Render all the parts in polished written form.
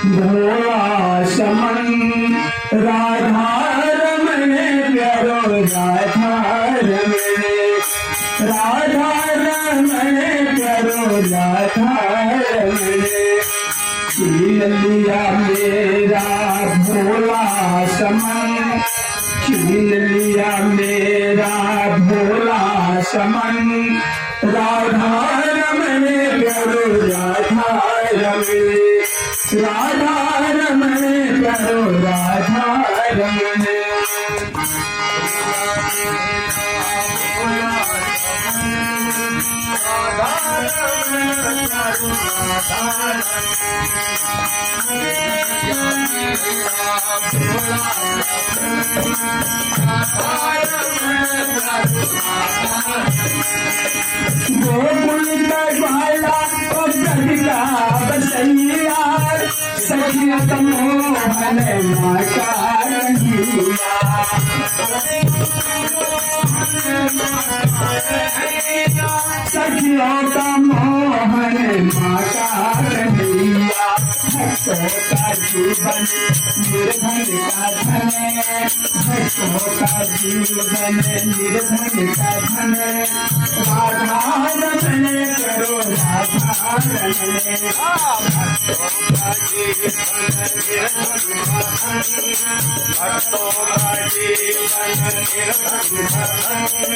भोला समन राधा रमण प्यारो राधा रमण राधा रमण प्यारो राधा रमण छीन लिया मेरा भोला समन छीन लिया मेरा भोला समन राधा रमण प्यारो राधा रमण राधा रमण प्यारो राधा रमण गोकुल का ग्वाला और गंगा बसैया सखिया मोहन माता रंगिया सखियों का मोहन माता रंगिया भक्तों का जीवन निर्धन का धन भक्तों का जीवन निर्धन का धन राधा रमण करो राधा रमण भक्तों का जीवन निर्धन का धन भक्तों का जीवन निर्धन का धन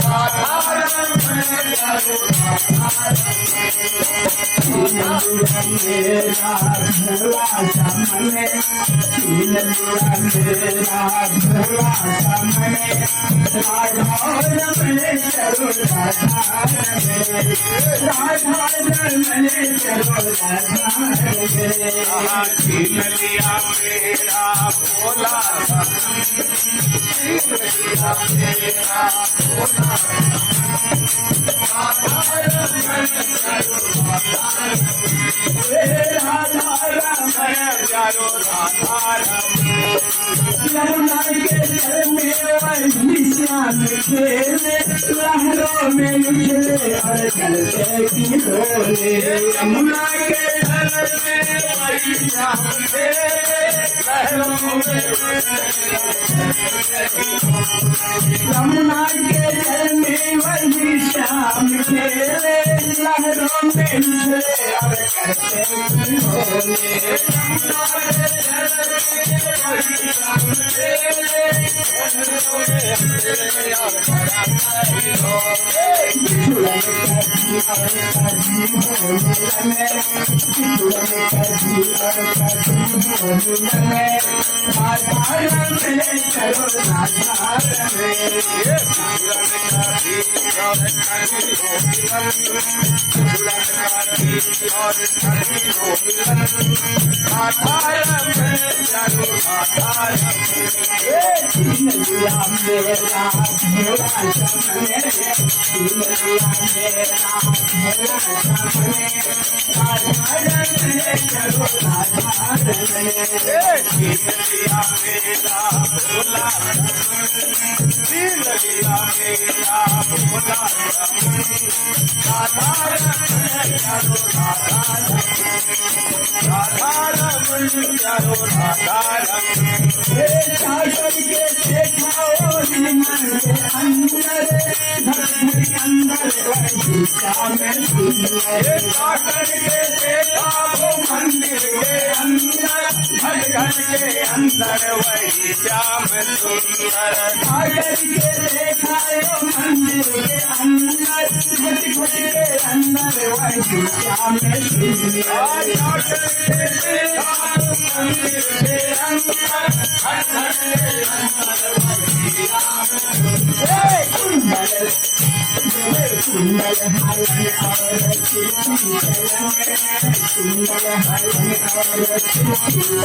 राधा रमण करो राधा रमण मेरा भोला समन छीन लिया मेरा भोला समन राधा रमण करो राधा रमण राधा रमण करो राधा रमण छीन लिया मेरा भोला समन छीन लिया मेरा भोला राधा रमण करो राधा रमण प्यारो राधा यमुना के जल में वही श्याम खेले लहरों में उछले और चलते की डोले यमुना के जल में वही श्याम खेले लहरों में यमुना के जल में वही श्याम खेले लहरों में उछले और चलते की डोले अंदर वही श्याम सुंदर मंदिर के अंदर घट के अंदर वही श्याम सुंदर मंदिर के अंदर घट के अंदर वही श्याम सुंदर सुंदर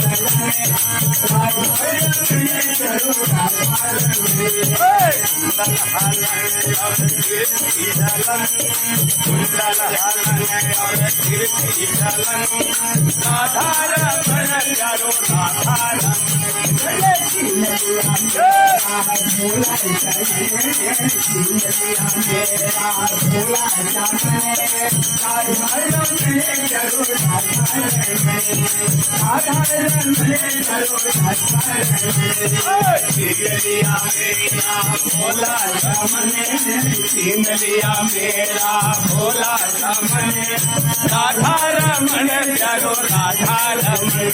हलन और सुंदर हलन और राधा भोला चमन छीन लिया मेरा भोला चमन साधारण में करो साधारण में साधारण में करो साधारण में छीन लिया मेरा भोला चमन छीन लिया मेरा भोला चमन राधा रमन प्यारो राधा रमन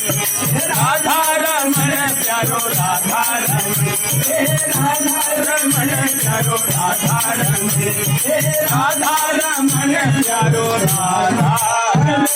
राधा रमन प्यारो राधा रमन राधा रमन प्यारो राधा रमन राधा रमन प्यारो राधा